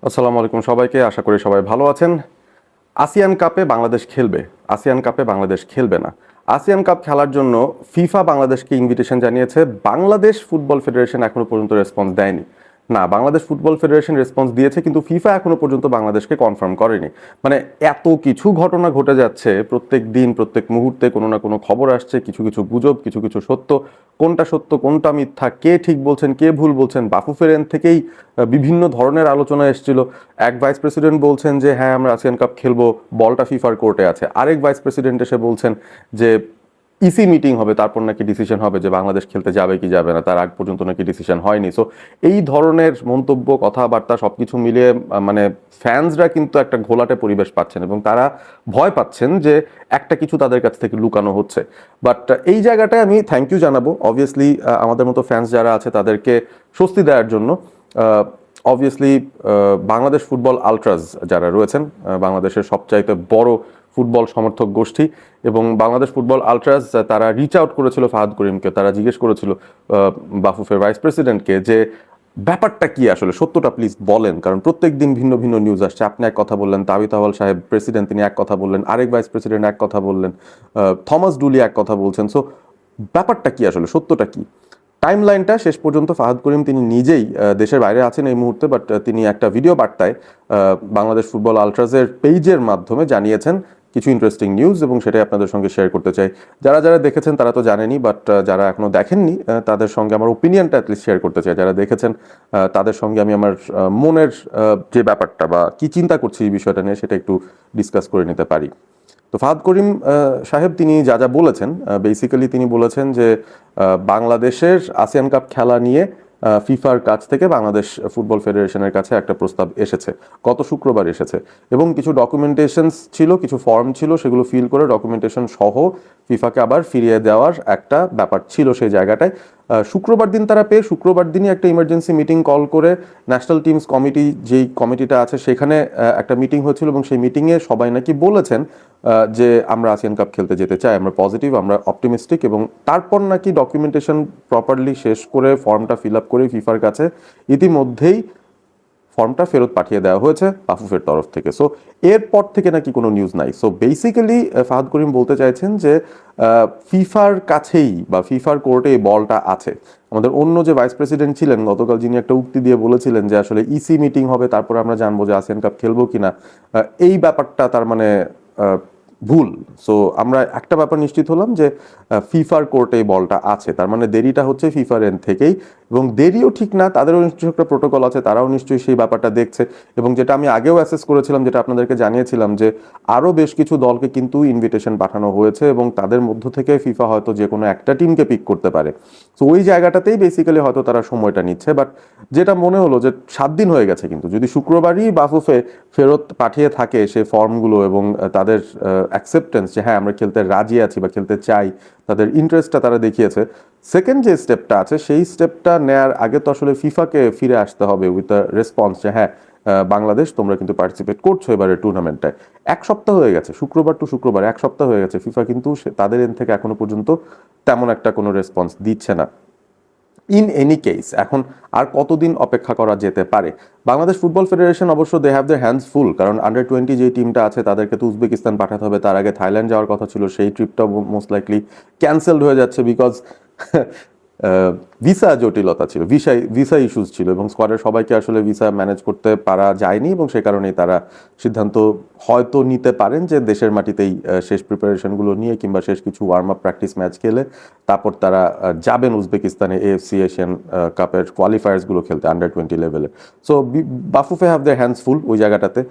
আসসালামু আলাইকুম সবাইকে, আশা করি সবাই ভালো আছেন। আসিয়ান কাপে বাংলাদেশ খেলবে, আসিয়ান কাপে বাংলাদেশ খেলবে না। আসিয়ান কাপ খেলার জন্য ফিফা বাংলাদেশকে ইনভিটেশন জানিয়েছে। বাংলাদেশ ফুটবল ফেডারেশন এখনো পর্যন্ত রেসপন্স দেয়নি। না, বাংলাদেশ ফুটবল ফেডারেশন রেসপন্স দিয়েছে, কিন্তু ফিফা এখনো পর্যন্ত বাংলাদেশকে কনফার্ম করেনি। মানে এত কিছু ঘটনা ঘটে যাচ্ছে, প্রত্যেক দিন প্রত্যেক মুহূর্তে কোনো না কোনো খবর আসছে, কিছু কিছু গুজব, কিছু কিছু সত্য। কোনটা সত্য কোনটা মিথ্যা, কে ঠিক বলছেন কে ভুল বলছেন, বাফুফের এন্ড থেকেই বিভিন্ন ধরনের আলোচনা এসেছিল। এক ভাইস প্রেসিডেন্ট বলছেন যে হ্যাঁ আমরা আসিয়ান কাপ খেলবো, বলটা ফিফার কোর্টে আছে। আরেক ভাইস প্রেসিডেন্ট এসে বলছেন যে ইসি মিটিং হবে, তারপর নাকি ডিসিশন হবে যে বাংলাদেশ খেলতে যাবে কি যাবে না, তার আগ পর্যন্ত নাকি ডিসিশন হয়নি। সো এই ধরনের মন্তব্য, কথাবার্তা সবকিছু মিলিয়ে মানে ফ্যান্সরা কিন্তু একটা ঘোলাটে পরিবেশ পাচ্ছেন এবং তারা ভয় পাচ্ছেন যে একটা কিছু তাদের কাছ থেকে লুকানো হচ্ছে। বাট এই জায়গাটায় আমি থ্যাংক ইউ জানাবো অবভিয়াসলি আমাদের মতো ফ্যান্স যারা আছে তাদেরকে স্বস্তি দেওয়ার জন্য। অবভিয়াসলি বাংলাদেশ ফুটবল আলট্রাস যারা রয়েছেন, বাংলাদেশের সবচাইতে বড় ফুটবল সমর্থক গোষ্ঠী, এবং বাংলাদেশ ফুটবল আলট্রাস তারা রিচ আউট করেছিল ফাহাদ করিমকে। তারা জিজ্ঞেস করেছিল বাফুফের ভাইস প্রেসিডেন্টকে যে ব্যাপারটা কি আসলে, সত্যটা প্লিজ বলেন, কারণ প্রত্যেক দিন ভিন্ন ভিন্ন নিউজ আসছে। আপনি এক কথা বললেন, তাবিথ আওয়াল সাহেব প্রেসিডেন্ট তিনি এক কথা বললেন, আরেক ভাইস প্রেসিডেন্ট এক কথা বললেন, থমাস ডুলি এক কথা বলছেন। সো ব্যাপারটা কি আসলে, সত্যটা কি? টাইম লাইনটা শেষ পর্যন্ত ফাহাদ করিম তিনি নিজেই দেশের বাইরে আছেন এই মুহূর্তে, বাট তিনি একটা ভিডিও বার্তায় বাংলাদেশ ফুটবল আলট্রাসের পেজের মাধ্যমে জানিয়েছেন কিছু ইন্টারেস্টিং নিউজ, এবং সেটাই আপনাদের সঙ্গে শেয়ার করতে চাই। যারা যারা দেখেছেন তারা তো জানেনই, বাট যারা এখনো দেখেননি তাদের সঙ্গে আমার ওপিনিয়নটা অ্যাটলিস্ট শেয়ার করতে চাই। যারা দেখেছেন তাদের সঙ্গে আমি আমার মনের যে ব্যাপারটা বা কি চিন্তা করছি এই বিষয়টা নিয়ে সেটা একটু ডিসকাস করে নিতে পারি। তো ফাহাদ করিম সাহেব তিনি যা যা বলেছেন, বেসিক্যালি তিনি বলেছেন যে বাংলাদেশের আসিয়ান কাপ খেলা নিয়ে ফিফার কাছ থেকে বাংলাদেশ ফুটবল ফেডারেশনের কাছে একটা প্রস্তাব এসেছে, গত শুক্রবার এসেছে, এবং কিছু ডকুমেন্টেশনস ছিল, কিছু ফর্ম ছিল, সেগুলো ফিল করে ডকুমেন্টেশন সহ ফিফাকে আবার ফিরিয়ে দেওয়ার একটা ব্যাপার ছিল সেই জায়গাটায়। শুক্রবার দিন তারা পেয়ে শুক্রবার দিনই একটা ইমার্জেন্সি মিটিং কল করে ন্যাশনাল টিমস কমিটি, যেই কমিটিটা আছে সেখানে একটা মিটিং হয়েছিল, এবং সেই মিটিংয়ে সবাই নাকি বলেছেন যে আমরা আসিয়ান কাপ খেলতে যেতে চাই, আমরা পজিটিভ, আমরা অপটিমিস্টিক। এবং তারপর নাকি ডকুমেন্টেশন প্রপারলি শেষ করে ফর্মটা ফিল আপ করে ফিফার কাছে ইতিমধ্যেই ফর্মটা ফেরত পাঠিয়ে দেওয়া হয়েছে বাফুফের তরফ থেকে। সো এরপর থেকে নাকি কোনো নিউজ নাই। সো বেসিক্যালি ফাহাদ করিম বলতে চাইছেন যে ফিফার কাছেই বা ফিফার কোর্টে এই বলটা আছে। আমাদের অন্য যে ভাইস প্রেসিডেন্ট ছিলেন গতকাল, যিনি একটা উক্তি দিয়ে বলেছিলেন যে আসলে ইসি মিটিং হবে তারপর আমরা জানবো যে আসিয়ান কাপ খেলবো কিনা, এই ব্যাপারটা তার মানে ভুল। সো আমরা একটা ব্যাপার নিশ্চিত হলাম যে ফিফার কোর্টে এই বলটা আছে, তার মানে দেরিটা হচ্ছে ফিফার এন্ড থেকেই। এবং দেরিও ঠিক না, তাদেরও নিশ্চয়ই একটা প্রোটোকল আছে, তারাও নিশ্চয়ই সেই ব্যাপারটা দেখছে। এবং যেটা আমি আগেও অ্যাসেস করেছিলাম, যেটা আপনাদেরকে জানিয়েছিলাম, যে আরও বেশ কিছু দলকে কিন্তু ইনভিটেশন পাঠানো হয়েছে, এবং তাদের মধ্য থেকে ফিফা হয়তো যে কোনো একটা টিমকে পিক করতে পারে। সো ওই জায়গাটাতেই বেসিক্যালি হয়তো তারা সময়টা নিচ্ছে। বাট যেটা মনে হলো যে 7 দিন হয়ে গেছে, কিন্তু যদি শুক্রবারই বাফুফে ফেরত পাঠিয়ে থাকে সেই ফর্মগুলো এবং তাদের অ্যাকসেপ্টেন্স যে হ্যাঁ আমরা খেলতে রাজি আছি বা খেলতে চাই, তাদের ইন্টারেস্টটা তারা দেখিয়েছে, সেকেন্ড যে স্টেপটা আছে সেই স্টেপটা নেয়ার আগে তো আসলে ফিফাকে ফিরে আসতে হবে উইথ আ রেসপন্স যে হ্যাঁ বাংলাদেশ তোমরা কিন্তু পার্টিসিপেট করছো এবারে টুর্নামেন্টটায়। 1 সপ্তাহ হয়ে গেছে, শুক্রবার টু শুক্রবার 1 সপ্তাহ হয়ে গেছে, ফিফা কিন্তু তাদের এন্ড থেকে এখনো পর্যন্ত তেমন একটা কোনো রেসপন্স দিচ্ছে না। ইন এনি কেস এখন আর কতদিন অপেক্ষা করা যেতে পারে? বাংলাদেশ ফুটবল ফেডারেশন অবশ্য দে হ্যাভ দেয়ার হ্যান্ডস ফুল, কারণ আন্ডার 20 যে টিমটা আছে তাদেরকে তো উজবেকিস্তান পাঠাতে হবে, তার আগে থাইল্যান্ড যাওয়ার কথা ছিল, সেই ট্রিপটা মোস্ট লাইকলি ক্যান্সেলড হয়ে যাচ্ছে বিকজ ভিসা জটিলতা ছিল, ভিসা ইস্যুস ছিল, এবং স্কোয়াডের সবাইকে আসলে ভিসা ম্যানেজ করতে পারা যায়নি, এবং সে কারণেই তারা সিদ্ধান্ত হয়তো নিতে পারেন যে দেশের মাটিতেই শেষ প্রিপারেশনগুলো নিয়ে কিংবা শেষ কিছু ওয়ার্ম আপ প্র্যাকটিস ম্যাচ খেলে তারপর তারা যাবেন উজবেকিস্তানে এএফসি এশিয়ান কাপের কোয়ালিফায়ার্সগুলো খেলতে আন্ডার 20 লেভেলে। So BAFUFE have their hands full ওই জায়গাটাতে।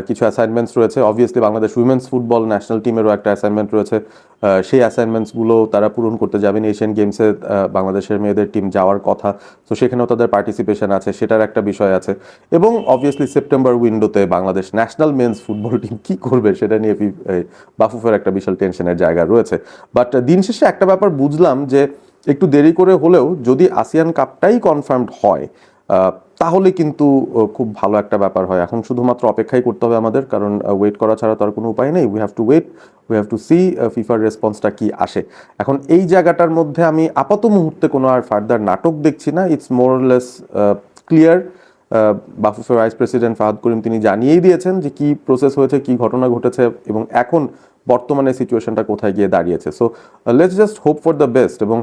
কিছু অ্যাসাইনমেন্টস রয়েছে, obviously Bangladesh women's football national টিমেরও একটা অ্যাসাইনমেন্ট রয়েছে, সেই অ্যাসাইনমেন্টসগুলো তারা পূরণ করতে যাবেন। এশিয়ান গেমসে বাংলাদেশের মেয়েদের টিম যাওয়ার কথা, তো সেখানেও তাদের পার্টিসিপেশন আছে, সেটার একটা বিষয় আছে। এবং অবভিয়াসলি সেপ্টেম্বর উইন্ডোতে Bangladesh national men's football team কি করবে সেটা নিয়ে বাফুফের একটা বিশাল টেনশনের জায়গা রয়েছে। বাট দিন শেষে একটা ব্যাপার বুঝলাম যে একটু দেরি করে হলেও যদি আসিয়ান কাপটাই কনফার্মড হয় তাহলে কিন্তু খুব ভালো একটা ব্যাপার হয়। এখন শুধুমাত্র অপেক্ষাই করতে হবে আমাদের, কারণ ওয়েট করা ছাড়া তো আর কোনো উপায় নেই। We have to wait, we have to see ফিফার রেসপন্সটা কি আসে। এখন এই জায়গাটার মধ্যে আমি আপাত মুহূর্তে কোনো আর ফার্দার নাটক দেখছি না, it's more or less clear BAFUFE vice president Fahad Karim তিনি জানিয়েই দিয়েছেন যে কি প্রসেস হয়েছে, কি ঘটনা ঘটেছে এবং এখন বর্তমানে সিচুয়েশনটা কোথায় গিয়ে দাঁড়িয়েছে। So let's just hope for the best. এবং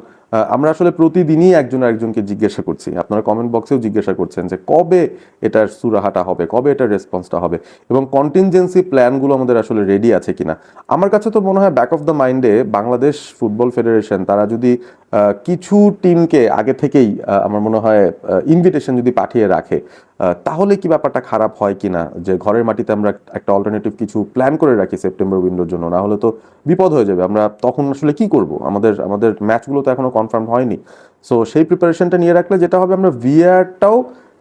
আমরা আসলে প্রতিদিনই একজন আরেকজনকে জিজ্ঞাসা করছি, আপনারা কমেন্ট বক্সেও জিজ্ঞাসা করছেন যে কবে এটার সুরাহাটা হবে, কবে এটার রেসপন্সটা হবে এবং কন্টিনজেন্সি প্ল্যানগুলো আমাদের আসলে রেডি আছে কিনা। আমার কাছে তো মনে হয় ব্যাক অফ দ্য মাইন্ডে বাংলাদেশ ফুটবল ফেডারেশন তারা যদি কিছু টিমকে আগে থেকেই আমার মনে হয় ইনভিটেশন যদি পাঠিয়ে রাখে, তাহলে কি ব্যাপারটা খারাপ হয় কিনা, যে ঘরের মাটিতে আমরা একটা অল্টারনেটিভ কিছু প্ল্যান করে রাখি সেপ্টেম্বর উইন্ডোর জন্য, না হলে তো বিপদ হয়ে যাবে। আমরা তখন আসলে কি করব, আমাদের আমাদের ম্যাচগুলো তো এখনো কনফার্ম হয়নি। সো সেই প্রিপারেশনটা নিয়ে রাখলে যেটা হবে, আমরা ভিআরটাও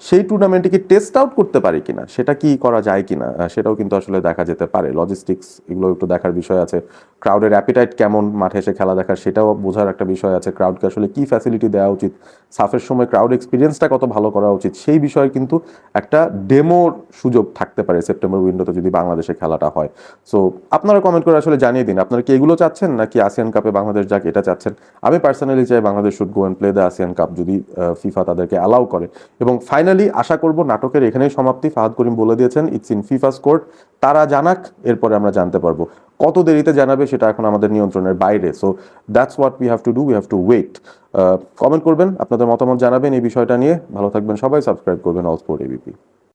সেই টুর্নামেন্টে কি টেস্ট আউট করতে পারি কিনা, সেটা কি করা যায় কিনা, সেটাও কিন্তু আসলে দেখা যেতে পারে। লজিস্টিক্স এগুলো একটু দেখার বিষয় আছে, ক্রাউডের অ্যাপিটাইট কেমন মাঠে এসে খেলা দেখার, সেটাও বোঝার একটা বিষয় আছে। ক্রাউডকে আসলে কি ফ্যাসিলিটি দেওয়া উচিত, সাফের সময় ক্রাউড এক্সপিরিয়েন্সটা কত ভালো করা উচিত, সেই বিষয়ে কিন্তু একটা ডেমোর সুযোগ থাকতে পারে সেপ্টেম্বর উইন্ডোতে যদি বাংলাদেশে খেলাটা হয়। সো আপনারা কমেন্ট করে আসলে জানিয়ে দিন আপনারা কি এগুলো চাচ্ছেন নাকি আসিয়ান কাপে বাংলাদেশ যাক এটা চাচ্ছেন। আমি পার্সোনালি চাই Bangladesh should go and play the ASEAN cup, যদি ফিফা তাদেরকে অ্যালাউ করে। এবং ফাইনালি আশা করব নাটকের এখানেই সমাপ্তি। ফাহাদ করিম বলে দিয়েছেন ইটস ইন ফিফাস কোর্ট, তারা জানাক, এরপরে আমরা জানতে পারবো। কত দেরিতে জানাবে সেটা এখন আমাদের নিয়ন্ত্রণের বাইরে। So that's what we have to do, we have to wait. Comment করবেন, আপনাদের মতামত জানাবেন এই বিষয়টা নিয়ে। ভালো থাকবেন সবাই, সাবস্ক্রাইব করবেন অল স্পোর্ট এবিপি।